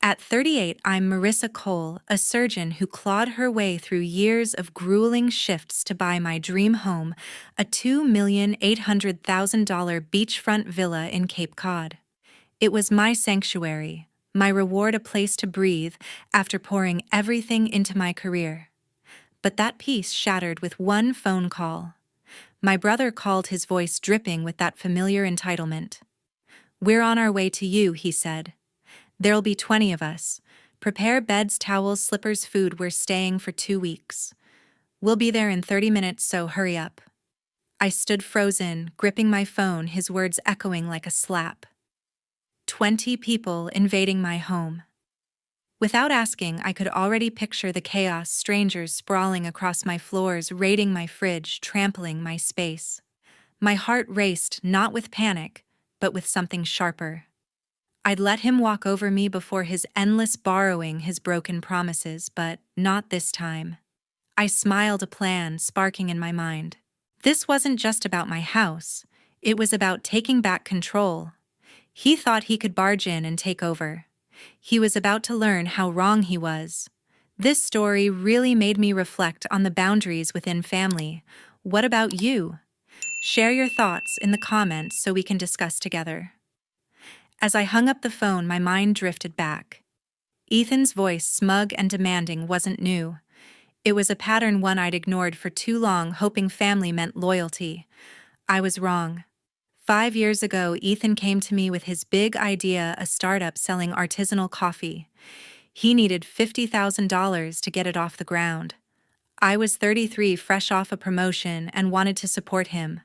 At 38, I'm Marissa Cole, a surgeon who clawed her way through years of grueling shifts to buy my dream home, a $2,800,000 beachfront villa in Cape Cod. It was my sanctuary, my reward, a place to breathe after pouring everything into my career. But that peace shattered with one phone call. My brother called, his voice dripping with that familiar entitlement. "We're on our way to you," he said. "There'll be 20 of us. Prepare beds, towels, slippers, food. We're staying for 2 weeks. We'll be there in 30 minutes, so hurry up." I stood frozen, gripping my phone, his words echoing like a slap. 20 people invading my home. Without asking, I could already picture the chaos: strangers sprawling across my floors, raiding my fridge, trampling my space. My heart raced, not with panic, but with something sharper. I'd let him walk over me before, his endless borrowing, his broken promises, but not this time. I smiled, a plan sparking in my mind. This wasn't just about my house. It was about taking back control. He thought he could barge in and take over. He was about to learn how wrong he was. This story really made me reflect on the boundaries within family. What about you? Share your thoughts in the comments so we can discuss together. As I hung up the phone, my mind drifted back. Ethan's voice, smug and demanding, wasn't new. It was a pattern, one I'd ignored for too long, hoping family meant loyalty. I was wrong. 5 years ago, Ethan came to me with his big idea, a startup selling artisanal coffee. He needed $50,000 to get it off the ground. I was 33, fresh off a promotion, and wanted to support him.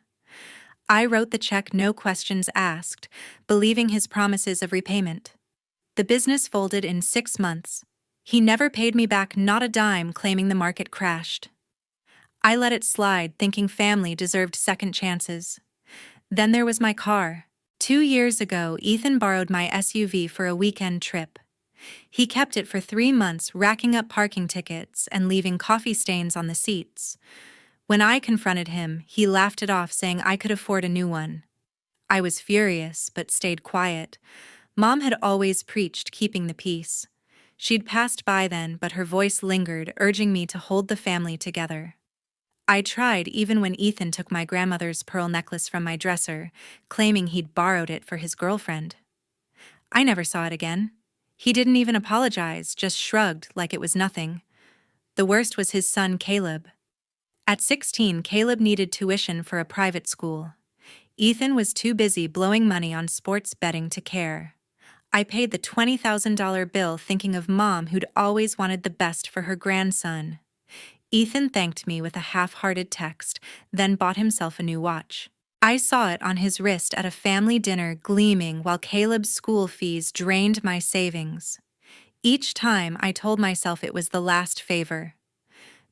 I wrote the check, no questions asked, believing his promises of repayment. The business folded in 6 months. He never paid me back, not a dime, claiming the market crashed. I let it slide, thinking family deserved second chances. Then there was my car. 2 years ago, Ethan borrowed my SUV for a weekend trip. He kept it for 3 months, racking up parking tickets and leaving coffee stains on the seats. When I confronted him, he laughed it off, saying I could afford a new one. I was furious, but stayed quiet. Mom had always preached keeping the peace. She'd passed by then, but her voice lingered, urging me to hold the family together. I tried, even when Ethan took my grandmother's pearl necklace from my dresser, claiming he'd borrowed it for his girlfriend. I never saw it again. He didn't even apologize, just shrugged like it was nothing. The worst was his son, Caleb. At 16, Caleb needed tuition for a private school. Ethan was too busy blowing money on sports betting to care. I paid the $20,000 bill, thinking of Mom, who'd always wanted the best for her grandson. Ethan thanked me with a half-hearted text, then bought himself a new watch. I saw it on his wrist at a family dinner, gleaming, while Caleb's school fees drained my savings. Each time, I told myself it was the last favor.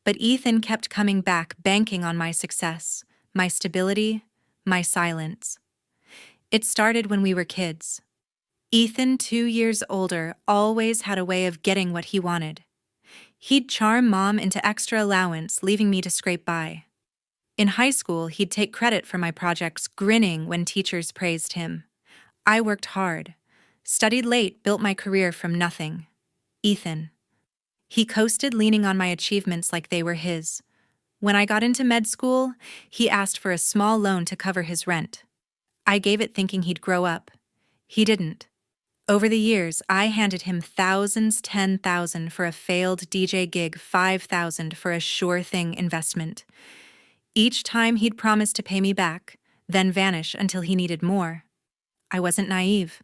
But Ethan kept coming back, banking on my success, my stability, my silence. It started when we were kids. Ethan, 2 years older, always had a way of getting what he wanted. He'd charm Mom into extra allowance, leaving me to scrape by. In high school, he'd take credit for my projects, grinning when teachers praised him. I worked hard, studied late, built my career from nothing. Ethan. He coasted, leaning on my achievements like they were his. When I got into med school, he asked for a small loan to cover his rent. I gave it, thinking he'd grow up. He didn't. Over the years, I handed him thousands, 10,000 for a failed DJ gig, 5,000 for a sure-thing investment. Each time he'd promise to pay me back, then vanish until he needed more. I wasn't naive.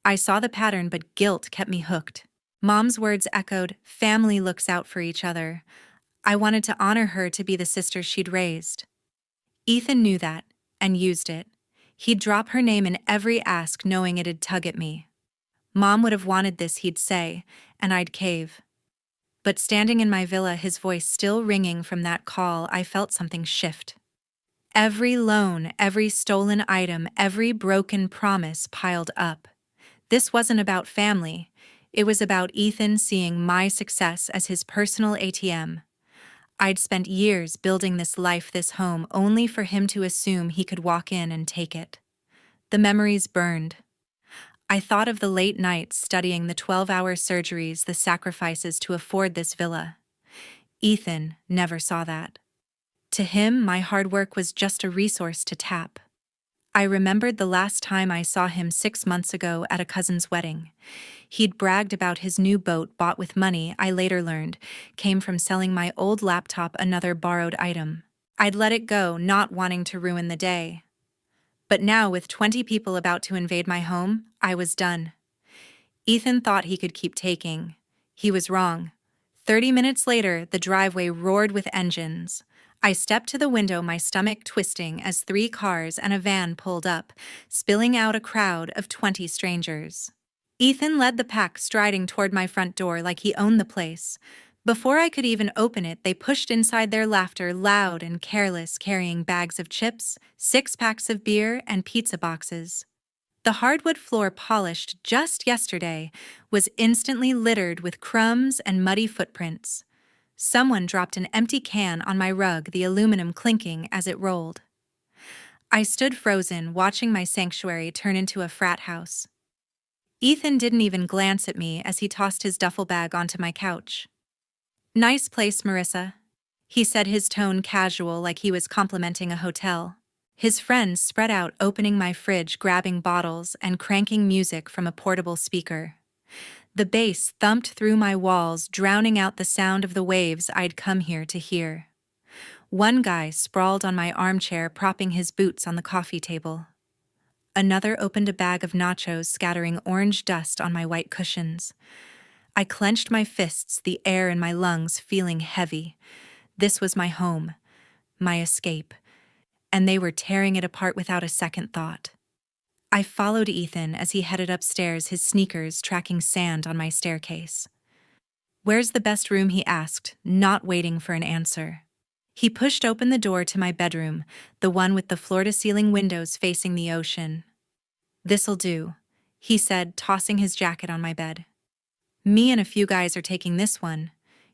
I saw the pattern, but guilt kept me hooked. Mom's words echoed, "Family looks out for each other." I wanted to honor her, to be the sister she'd raised. Ethan knew that, and used it. He'd drop her name in every ask, knowing it'd tug at me. Mom would have wanted this, he'd say, and I'd cave. But standing in my villa, his voice still ringing from that call, I felt something shift. Every loan, every stolen item, every broken promise piled up. This wasn't about family. It was about Ethan seeing my success as his personal ATM. I'd spent years building this life, this home, only for him to assume he could walk in and take it. The memories burned. I thought of the late nights studying the 12-hour surgeries, the sacrifices to afford this villa. Ethan never saw that. To him, my hard work was just a resource to tap. I remembered the last time I saw him 6 months ago at a cousin's wedding. He'd bragged about his new boat bought with money I later learned came from selling my old laptop, another borrowed item. I'd let it go, not wanting to ruin the day. But now, with 20 people about to invade my home, I was done. Ethan thought he could keep taking. He was wrong. 30 minutes later, the driveway roared with engines. I stepped to the window, my stomach twisting as 3 cars and a van pulled up, spilling out a crowd of 20 strangers. Ethan led the pack, striding toward my front door like he owned the place. Before I could even open it, they pushed inside, their laughter loud and careless, carrying bags of chips, 6-packs of beer, and pizza boxes. The hardwood floor, polished just yesterday, was instantly littered with crumbs and muddy footprints. Someone dropped an empty can on my rug, the aluminum clinking as it rolled. I stood frozen, watching my sanctuary turn into a frat house. Ethan didn't even glance at me as he tossed his duffel bag onto my couch. "Nice place, Marissa," he said, his tone casual, like he was complimenting a hotel. His friends spread out, opening my fridge, grabbing bottles, and cranking music from a portable speaker. The bass thumped through my walls, drowning out the sound of the waves I'd come here to hear. One guy sprawled on my armchair, propping his boots on the coffee table. Another opened a bag of nachos, scattering orange dust on my white cushions. I clenched my fists, the air in my lungs feeling heavy. This was my home, my escape, and they were tearing it apart without a second thought. I followed Ethan as he headed upstairs, his sneakers tracking sand on my staircase. "Where's the best room?" he asked, not waiting for an answer. He pushed open the door to my bedroom, the one with the floor-to-ceiling windows facing the ocean. "This'll do," he said, tossing his jacket on my bed. "Me and a few guys are taking this one.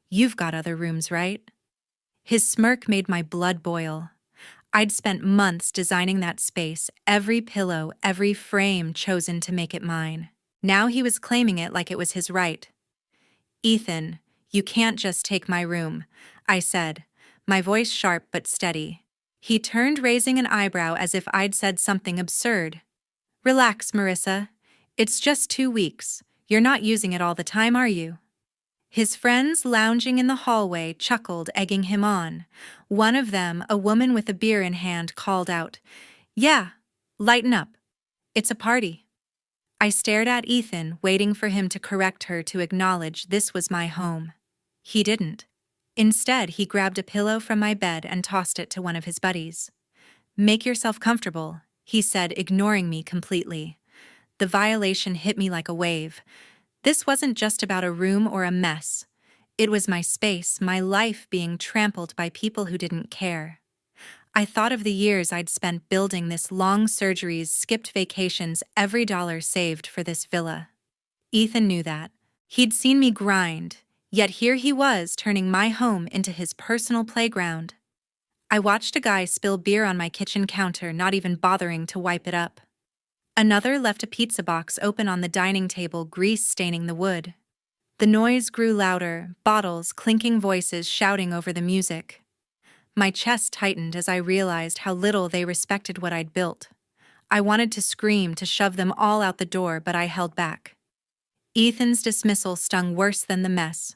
You've got other rooms, right?" His smirk made my blood boil. I'd spent months designing that space, every pillow, every frame chosen to make it mine. Now he was claiming it like it was his right. "Ethan, you can't just take my room," I said, my voice sharp but steady. He turned, raising an eyebrow as if I'd said something absurd. "Relax, Marissa. It's just 2 weeks. You're not using it all the time, are you?" His friends lounging in the hallway chuckled, egging him on. One of them, a woman with a beer in hand, called out, "Yeah, lighten up. It's a party." I stared at Ethan, waiting for him to correct her, to acknowledge this was my home. He didn't. Instead, he grabbed a pillow from my bed and tossed it to one of his buddies. "Make yourself comfortable," he said, ignoring me completely. The violation hit me like a wave. This wasn't just about a room or a mess. It was my space, my life being trampled by people who didn't care. I thought of the years I'd spent building this, long surgeries, skipped vacations, every dollar saved for this villa. Ethan knew that. He'd seen me grind, yet here he was, turning my home into his personal playground. I watched a guy spill beer on my kitchen counter, not even bothering to wipe it up. Another left a pizza box open on the dining table, grease staining the wood. The noise grew louder, bottles, clinking, voices shouting over the music. My chest tightened as I realized how little they respected what I'd built. I wanted to scream, to shove them all out the door, but I held back. Ethan's dismissal stung worse than the mess.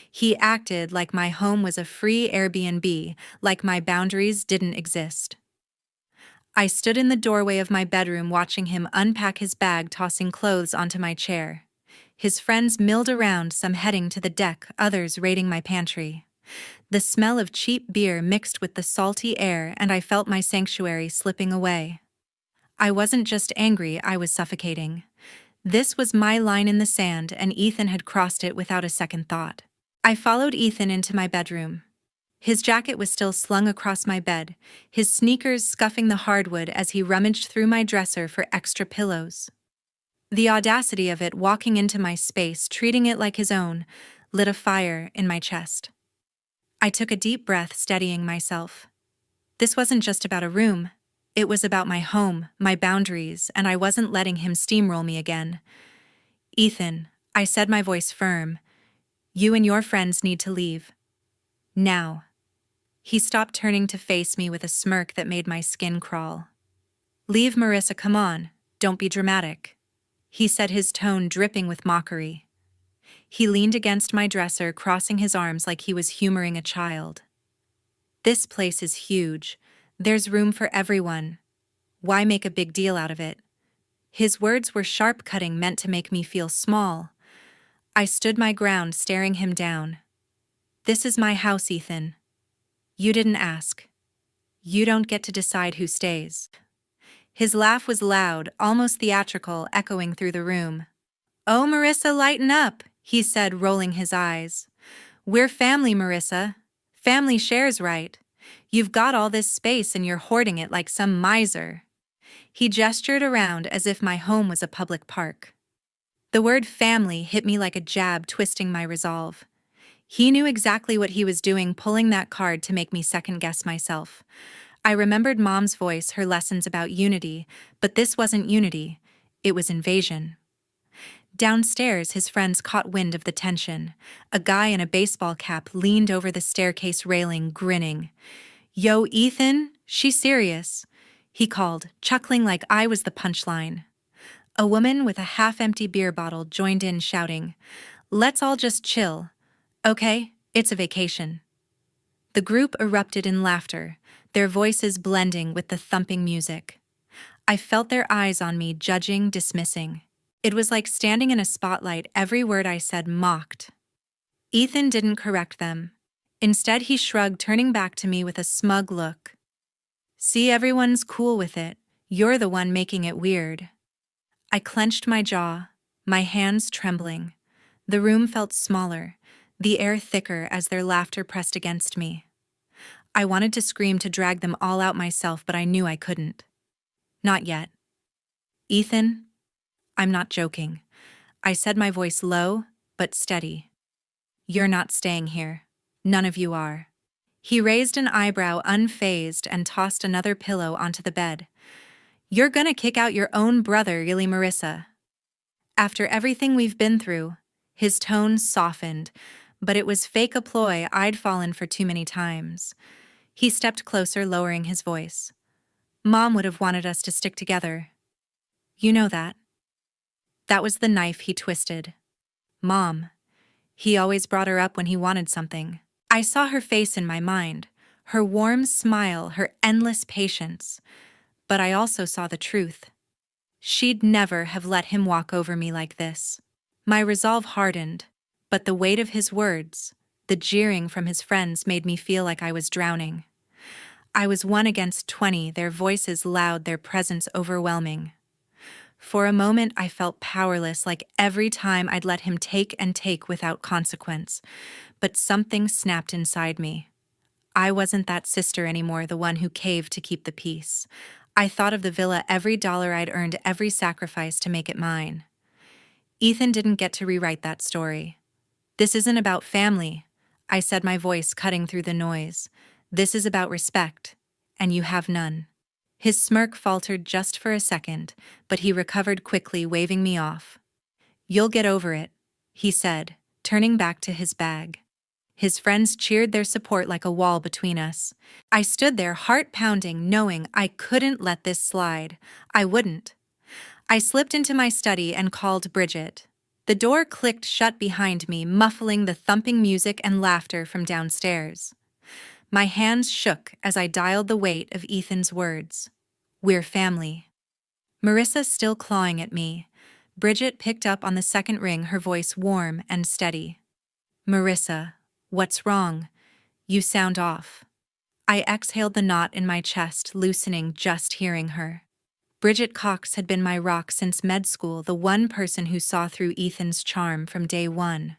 He acted like my home was a free Airbnb, like my boundaries didn't exist. I stood in the doorway of my bedroom, watching him unpack his bag, tossing clothes onto my chair. His friends milled around, some heading to the deck, others raiding my pantry. The smell of cheap beer mixed with the salty air, and I felt my sanctuary slipping away. I wasn't just angry, I was suffocating. This was my line in the sand, and Ethan had crossed it without a second thought. I followed Ethan into my bedroom. His jacket was still slung across my bed, his sneakers scuffing the hardwood as he rummaged through my dresser for extra pillows. The audacity of it, walking into my space, treating it like his own, lit a fire in my chest. I took a deep breath, steadying myself. This wasn't just about a room. It was about my home, my boundaries, and I wasn't letting him steamroll me again. Ethan, I said, my voice firm, you and your friends need to leave. Now. He stopped, turning to face me with a smirk that made my skin crawl. Leave, Marissa, come on, don't be dramatic. He said, his tone dripping with mockery. He leaned against my dresser, crossing his arms like he was humoring a child. This place is huge. There's room for everyone. Why make a big deal out of it? His words were sharp-cutting, meant to make me feel small. I stood my ground, staring him down. This is my house, Ethan. You didn't ask. You don't get to decide who stays. His laugh was loud, almost theatrical, echoing through the room. Oh, Marissa, lighten up, he said, rolling his eyes. We're family, Marissa. Family shares, right? You've got all this space and you're hoarding it like some miser. He gestured around as if my home was a public park. The word family hit me like a jab, twisting my resolve. He knew exactly what he was doing, pulling that card to make me second-guess myself. I remembered Mom's voice, her lessons about unity, but this wasn't unity. It was invasion. Downstairs, his friends caught wind of the tension. A guy in a baseball cap leaned over the staircase railing, grinning. Yo, Ethan, she's serious, he called, chuckling like I was the punchline. A woman with a half-empty beer bottle joined in, shouting, Let's all just chill. Okay, it's a vacation. The group erupted in laughter, their voices blending with the thumping music. I felt their eyes on me, judging, dismissing. It was like standing in a spotlight, every word I said mocked. Ethan didn't correct them. Instead, he shrugged, turning back to me with a smug look. See, everyone's cool with it. You're the one making it weird. I clenched my jaw, my hands trembling. The room felt smaller, the air thicker as their laughter pressed against me. I wanted to scream, to drag them all out myself, but I knew I couldn't. Not yet. Ethan, I'm not joking. I said, my voice low but steady. You're not staying here. None of you are. He raised an eyebrow, unfazed, and tossed another pillow onto the bed. You're gonna kick out your own brother, really, Marissa? After everything we've been through, his tone softened, but it was fake, a ploy I'd fallen for too many times. He stepped closer, lowering his voice. Mom would have wanted us to stick together. You know that. That was the knife he twisted. Mom. He always brought her up when he wanted something. I saw her face in my mind, her warm smile, her endless patience. But I also saw the truth. She'd never have let him walk over me like this. My resolve hardened, but the weight of his words, the jeering from his friends, made me feel like I was drowning. I was 1 against 20, their voices loud, their presence overwhelming. For a moment, I felt powerless, like every time I'd let him take and take without consequence. But something snapped inside me. I wasn't that sister anymore, the one who caved to keep the peace. I thought of the villa, every dollar I'd earned, every sacrifice to make it mine. Ethan didn't get to rewrite that story. This isn't about family, I said, my voice cutting through the noise. This is about respect, and you have none. His smirk faltered just for a second, but he recovered quickly, waving me off. You'll get over it, he said, turning back to his bag. His friends cheered, their support like a wall between us. I stood there, heart pounding, knowing I couldn't let this slide. I wouldn't. I slipped into my study and called Bridget. The door clicked shut behind me, muffling the thumping music and laughter from downstairs. My hands shook as I dialed the weight of Ethan's words. We're family. Marissa still clawing at me. Bridget picked up on the second ring, her voice warm and steady. Marissa, what's wrong? You sound off. I exhaled, the knot in my chest loosening just hearing her. Bridget Cox had been my rock since med school, the one person who saw through Ethan's charm from day one.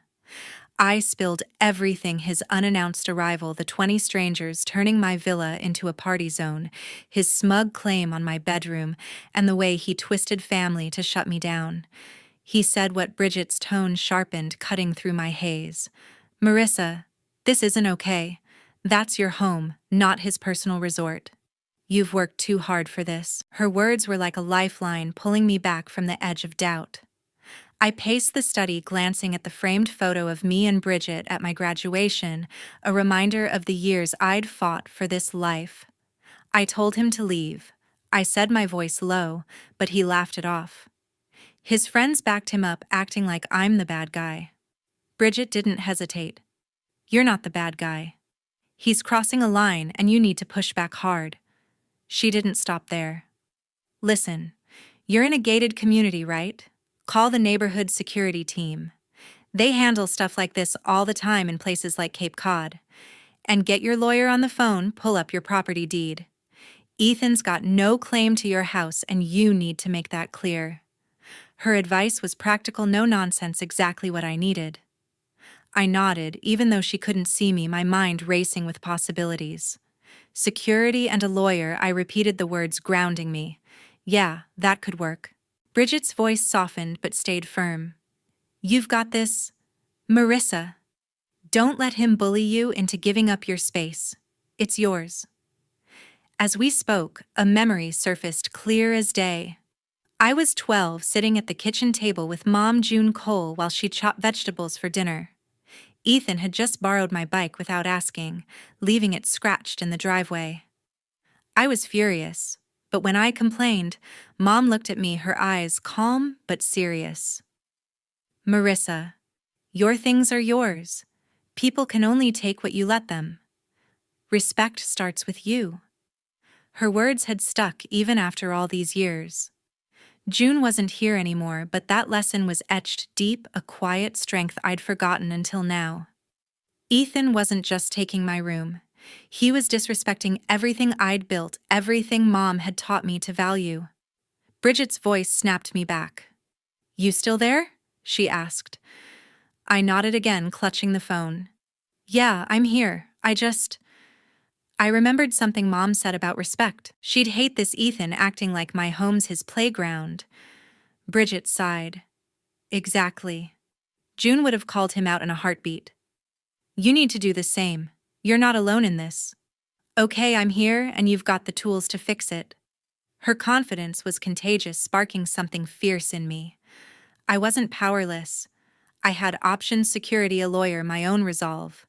I spilled everything: his unannounced arrival, the 20 strangers turning my villa into a party zone, his smug claim on my bedroom, and the way he twisted family to shut me down. He said what Bridget's tone sharpened, cutting through my haze. Marissa, this isn't okay. That's your home, not his personal resort. You've worked too hard for this. Her words were like a lifeline pulling me back from the edge of doubt. I paced the study, glancing at the framed photo of me and Bridget at my graduation, a reminder of the years I'd fought for this life. I told him to leave. I said, my voice low, but he laughed it off. His friends backed him up, acting like I'm the bad guy. Bridget didn't hesitate. You're not the bad guy. He's crossing a line and you need to push back hard. She didn't stop there. Listen, you're in a gated community, right? Call the neighborhood security team. They handle stuff like this all the time in places like Cape Cod. And get your lawyer on the phone, pull up your property deed. Ethan's got no claim to your house and you need to make that clear. Her advice was practical, no nonsense, exactly what I needed. I nodded, even though she couldn't see me, my mind racing with possibilities. Security and a lawyer, I repeated the words, grounding me. Yeah, that could work. Bridget's voice softened but stayed firm. You've got this, Marissa. Don't let him bully you into giving up your space. It's yours. As we spoke, a memory surfaced clear as day. I was 12, sitting at the kitchen table with Mom June Cole while she chopped vegetables for dinner. Ethan had just borrowed my bike without asking, leaving it scratched in the driveway. I was furious, but when I complained, Mom looked at me, her eyes calm but serious. Marissa, your things are yours. People can only take what you let them. Respect starts with you. Her words had stuck even after all these years. June wasn't here anymore, but that lesson was etched deep, a quiet strength I'd forgotten until now. Ethan wasn't just taking my room. He was disrespecting everything I'd built, everything Mom had taught me to value. Bridget's voice snapped me back. You still there? She asked. I nodded again, clutching the phone. Yeah, I'm here. I remembered something Mom said about respect. She'd hate this Ethan acting like my home's his playground. Bridget sighed. Exactly. June would have called him out in a heartbeat. You need to do the same. You're not alone in this. Okay, I'm here, and you've got the tools to fix it. Her confidence was contagious, sparking something fierce in me. I wasn't powerless. I had options, security, a lawyer, my own resolve.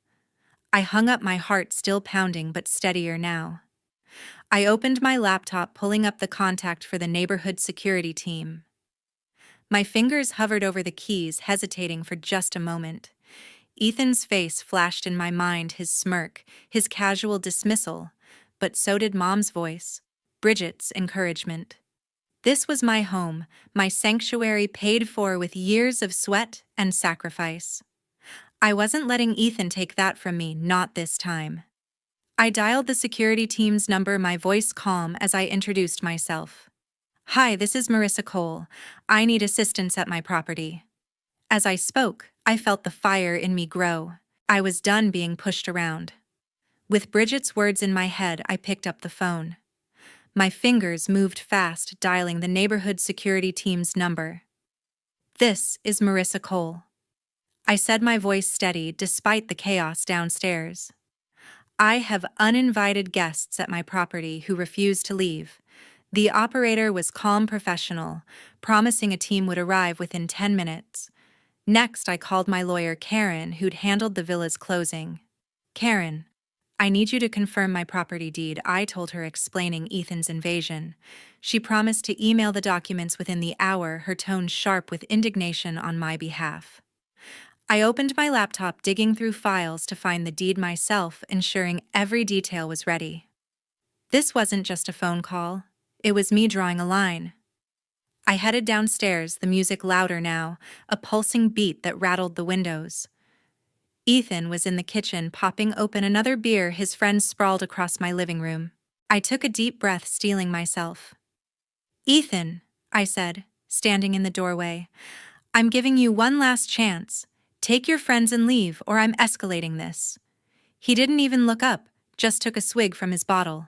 I hung up, my heart still pounding but steadier now. I opened my laptop, pulling up the contact for the neighborhood security team. My fingers hovered over the keys, hesitating for just a moment. Ethan's face flashed in my mind, his smirk, his casual dismissal, but so did Mom's voice, Bridget's encouragement. This was my home, my sanctuary, paid for with years of sweat and sacrifice. I wasn't letting Ethan take that from me, not this time. I dialed the security team's number, my voice calm as I introduced myself. Hi, this is Marissa Cole. I need assistance at my property. As I spoke, I felt the fire in me grow. I was done being pushed around. With Bridget's words in my head, I picked up the phone. My fingers moved fast, dialing the neighborhood security team's number. This is Marissa Cole. I said, my voice steady despite the chaos downstairs. I have uninvited guests at my property who refuse to leave. The operator was calm, professional, promising a team would arrive within 10 minutes. Next, I called my lawyer, Karen, who'd handled the villa's closing. Karen, I need you to confirm my property deed, I told her, explaining Ethan's invasion. She promised to email the documents within the hour, her tone sharp with indignation on my behalf. I opened my laptop, digging through files to find the deed myself, ensuring every detail was ready. This wasn't just a phone call. It was me drawing a line. I headed downstairs, the music louder now, a pulsing beat that rattled the windows. Ethan was in the kitchen, popping open another beer, his friends sprawled across my living room. I took a deep breath, steeling myself. Ethan, I said, standing in the doorway, I'm giving you one last chance. Take your friends and leave, or I'm escalating this. He didn't even look up, just took a swig from his bottle.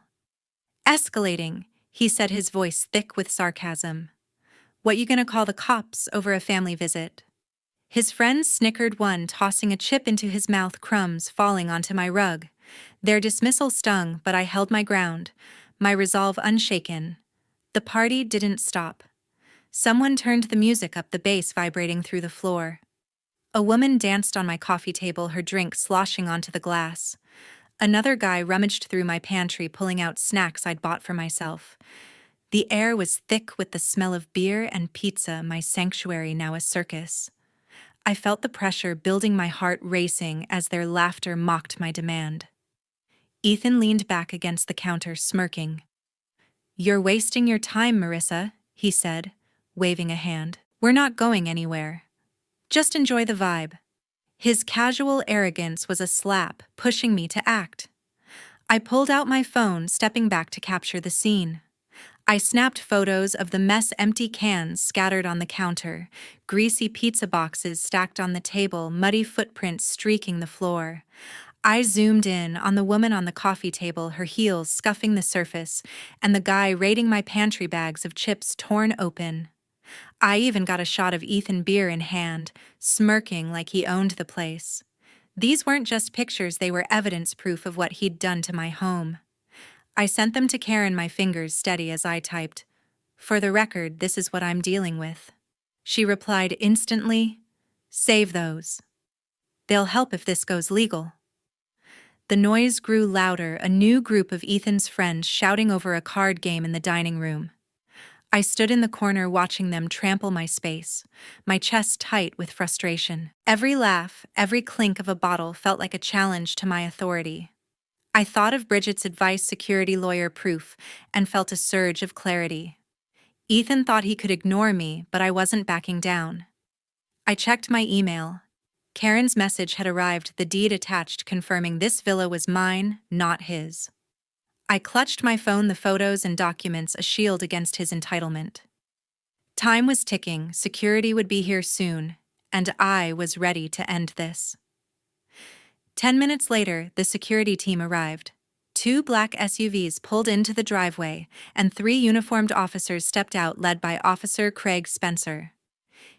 Escalating, he said, his voice thick with sarcasm. What you gonna call the cops over a family visit? His friends snickered, one tossing a chip into his mouth, crumbs falling onto my rug. Their dismissal stung, but I held my ground. my resolve unshaken. The party didn't stop. Someone turned the music up, the bass vibrating through the floor. A woman danced on my coffee table, her drink sloshing onto the glass. Another guy rummaged through my pantry, pulling out snacks I'd bought for myself. The air was thick with the smell of beer and pizza, my sanctuary now a circus. I felt the pressure building, my heart racing as their laughter mocked my demand. Ethan leaned back against the counter, smirking. "You're wasting your time, Marissa," he said, waving a hand. "We're not going anywhere. Just enjoy the vibe." His casual arrogance was a slap, pushing me to act. I pulled out my phone, stepping back to capture the scene. I snapped photos of the mess, empty cans scattered on the counter, greasy pizza boxes stacked on the table, muddy footprints streaking the floor. I zoomed in on the woman on the coffee table, her heels scuffing the surface, and the guy raiding my pantry, bags of chips torn open. I even got a shot of Ethan, beer in hand, smirking like he owned the place. These weren't just pictures, they were evidence, proof of what he'd done to my home. I sent them to Karen, my fingers steady as I typed, "For the record, this is what I'm dealing with." She replied instantly, "Save those. They'll help if this goes legal." The noise grew louder, a new group of Ethan's friends shouting over a card game in the dining room. I stood in the corner watching them trample my space, my chest tight with frustration. Every laugh, every clink of a bottle felt like a challenge to my authority. I thought of Bridget's advice, security lawyer proof, and felt a surge of clarity. Ethan thought he could ignore me, but I wasn't backing down. I checked my email. Karen's message had arrived, the deed attached confirming this villa was mine, not his. I clutched my phone, the photos and documents a shield against his entitlement. Time was ticking, security would be here soon, and I was ready to end this. 10 minutes later, the security team arrived. 2 black SUVs pulled into the driveway, and 3 uniformed officers stepped out, led by Officer Craig Spencer.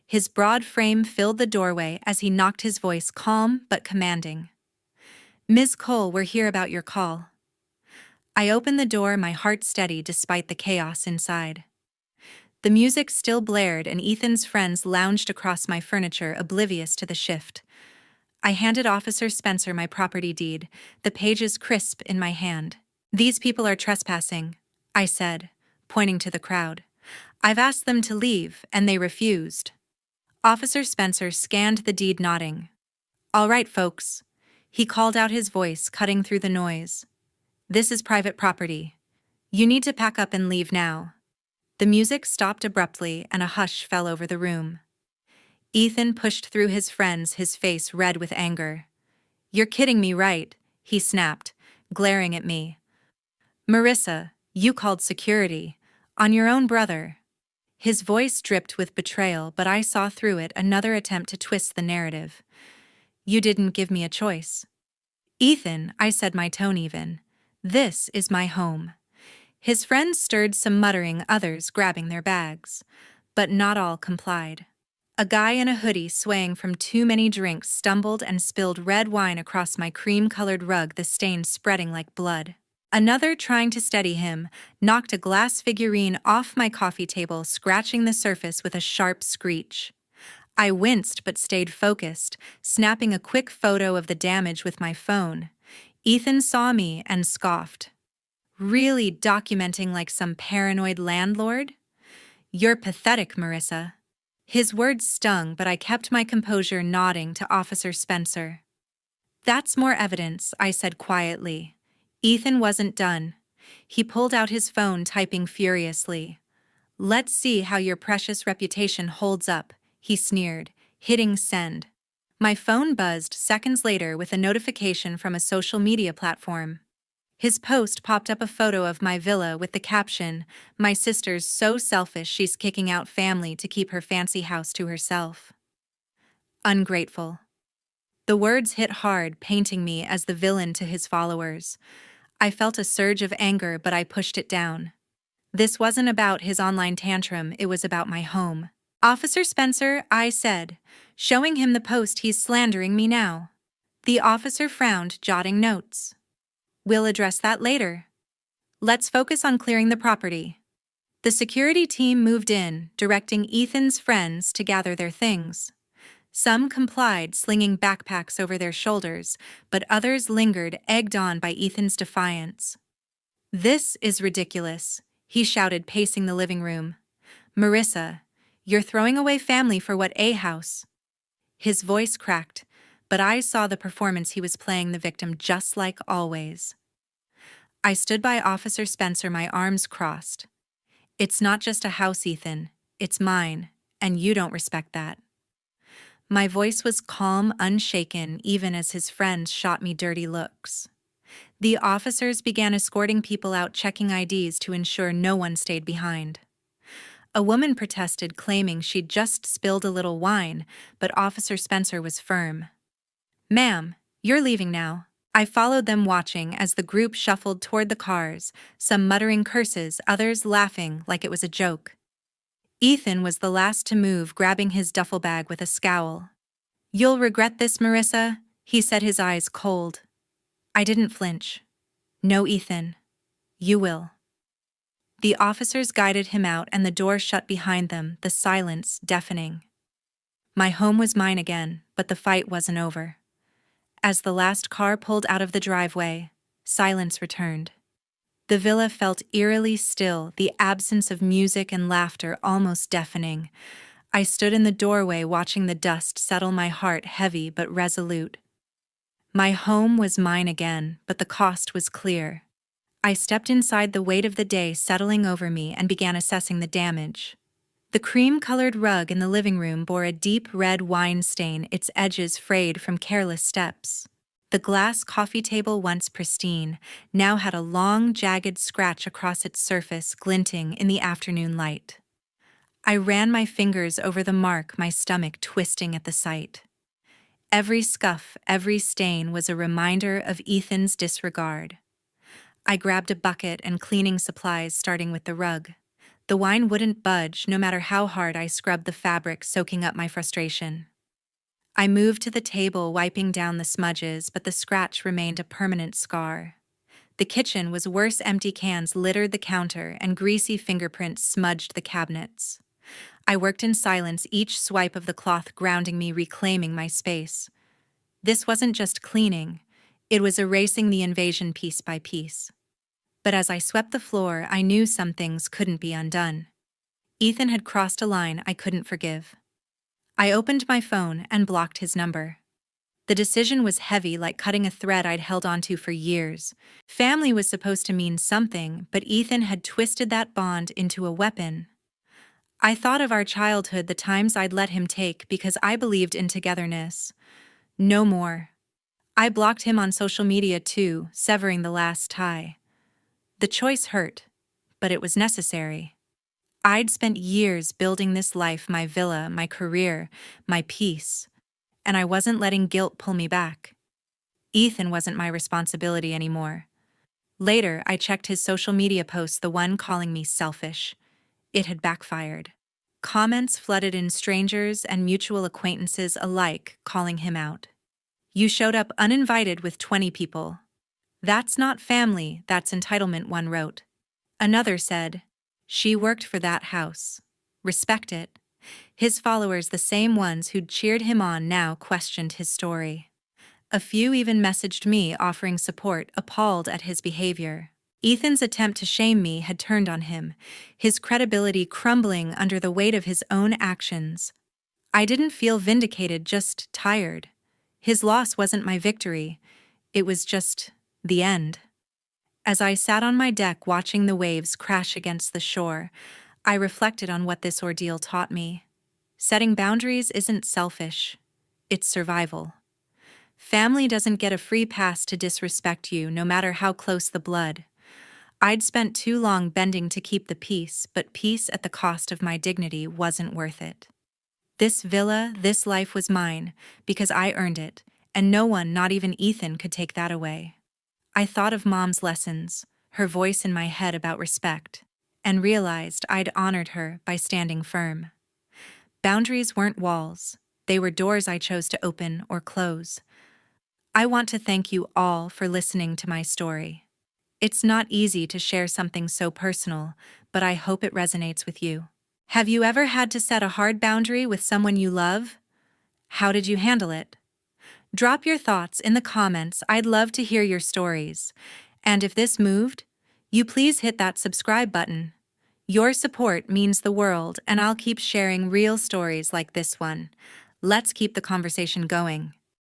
His broad frame filled the doorway as he knocked, his voice calm but commanding. "Ms. Cole, we're here about your call." I opened the door, my heart steady despite the chaos inside. The music still blared, and Ethan's friends lounged across my furniture, oblivious to the shift. I handed Officer Spencer my property deed, the pages crisp in my hand. "These people are trespassing," I said, pointing to the crowd. "I've asked them to leave, and they refused." Officer Spencer scanned the deed, nodding. "All right, folks." He called out, his voice cutting through the noise. "This is private property. You need to pack up and leave now." The music stopped abruptly, and a hush fell over the room. Ethan pushed through his friends, his face red with anger. "You're kidding me, right?" he snapped, glaring at me. "Marissa, you called security. On your own brother." His voice dripped with betrayal, but I saw through it, another attempt to twist the narrative. "You didn't give me a choice." "Ethan," I said, my tone even, "this is my home." His friends stirred, some muttering, others grabbing their bags. But not all complied. A guy in a hoodie, swaying from too many drinks, stumbled and spilled red wine across my cream-colored rug, the stain spreading like blood. Another, trying to steady him, knocked a glass figurine off my coffee table, scratching the surface with a sharp screech. I winced but stayed focused, snapping a quick photo of the damage with my phone. Ethan saw me and scoffed. "Really documenting like some paranoid landlord? You're pathetic, Marissa." His words stung, but I kept my composure, nodding to Officer Spencer. "That's more evidence," I said quietly. Ethan wasn't done. He pulled out his phone, typing furiously. "Let's see how your precious reputation holds up," he sneered, hitting send. My phone buzzed seconds later with a notification from a social media platform. His post popped up, a photo of my villa with the caption, "My sister's so selfish she's kicking out family to keep her fancy house to herself." Ungrateful. The words hit hard, painting me as the villain to his followers. I felt a surge of anger, but I pushed it down. This wasn't about his online tantrum, it was about my home. "Officer Spencer," I said, showing him the post, "he's slandering me now." The officer frowned, jotting notes. "We'll address that later." Let's focus on clearing the property. The security team moved in, directing Ethan's friends to gather their things. Some complied, slinging backpacks over their shoulders, but others lingered, egged on by Ethan's defiance. "This is ridiculous," he shouted, pacing the living room. "Marissa, you're throwing away family for what, a house?" His voice cracked, but I saw the performance. He was playing the victim just like always. I stood by Officer Spencer, my arms crossed. "It's not just a house, Ethan. It's mine, and you don't respect that." My voice was calm, unshaken, even as his friends shot me dirty looks. The officers began escorting people out, checking IDs to ensure no one stayed behind. A woman protested, claiming she'd just spilled a little wine, but Officer Spencer was firm. "Ma'am, you're leaving now." I followed them, watching as the group shuffled toward the cars, some muttering curses, others laughing like it was a joke. Ethan was the last to move, grabbing his duffel bag with a scowl. "You'll regret this, Marissa," he said, his eyes cold. I didn't flinch. "No, Ethan. You will." The officers guided him out, and the door shut behind them, the silence deafening. My home was mine again, but the fight wasn't over. As the last car pulled out of the driveway, silence returned. The villa felt eerily still, the absence of music and laughter almost deafening. I stood in the doorway, watching the dust settle, my heart heavy but resolute. My home was mine again, but the cost was clear. I stepped inside, the weight of the day settling over me, and began assessing the damage. The cream-colored rug in the living room bore a deep red wine stain, its edges frayed from careless steps. The glass coffee table, once pristine, now had a long, jagged scratch across its surface, glinting in the afternoon light. I ran my fingers over the mark, my stomach twisting at the sight. Every scuff, every stain was a reminder of Ethan's disregard. I grabbed a bucket and cleaning supplies, starting with the rug. The wine wouldn't budge, no matter how hard I scrubbed the fabric, soaking up my frustration. I moved to the table, wiping down the smudges, but the scratch remained a permanent scar. The kitchen was worse. Empty cans littered the counter, and greasy fingerprints smudged the cabinets. I worked in silence, each swipe of the cloth grounding me, reclaiming my space. This wasn't just cleaning, it was erasing the invasion piece by piece. But as I swept the floor, I knew some things couldn't be undone. Ethan had crossed a line I couldn't forgive. I opened my phone and blocked his number. The decision was heavy, like cutting a thread I'd held onto for years. Family was supposed to mean something, but Ethan had twisted that bond into a weapon. I thought of our childhood, the times I'd let him take because I believed in togetherness. No more. I blocked him on social media too, severing the last tie. The choice hurt, but it was necessary. I'd spent years building this life, my villa, my career, my peace, and I wasn't letting guilt pull me back. Ethan wasn't my responsibility anymore. Later, I checked his social media posts, the one calling me selfish. It had backfired. Comments flooded in, strangers and mutual acquaintances alike calling him out. "You showed up uninvited with 20 people. That's not family, that's entitlement," one wrote. Another said, "She worked for that house. Respect it." His followers, the same ones who'd cheered him on, now questioned his story. A few even messaged me, offering support, appalled at his behavior. Ethan's attempt to shame me had turned on him, his credibility crumbling under the weight of his own actions. I didn't feel vindicated, just tired. His loss wasn't my victory. It was just the end. As I sat on my deck watching the waves crash against the shore, I reflected on what this ordeal taught me. Setting boundaries isn't selfish, it's survival. Family doesn't get a free pass to disrespect you, no matter how close the blood. I'd spent too long bending to keep the peace, but peace at the cost of my dignity wasn't worth it. This villa, this life was mine, because I earned it, and no one, not even Ethan, could take that away. I thought of Mom's lessons, her voice in my head about respect, and realized I'd honored her by standing firm. Boundaries weren't walls, they were doors I chose to open or close. I want to thank you all for listening to my story. It's not easy to share something so personal, but I hope it resonates with you. Have you ever had to set a hard boundary with someone you love? How did you handle it? Drop your thoughts in the comments. I'd love to hear your stories. And if this moved, you please hit that subscribe button. Your support means the world, and I'll keep sharing real stories like this one. Let's keep the conversation going.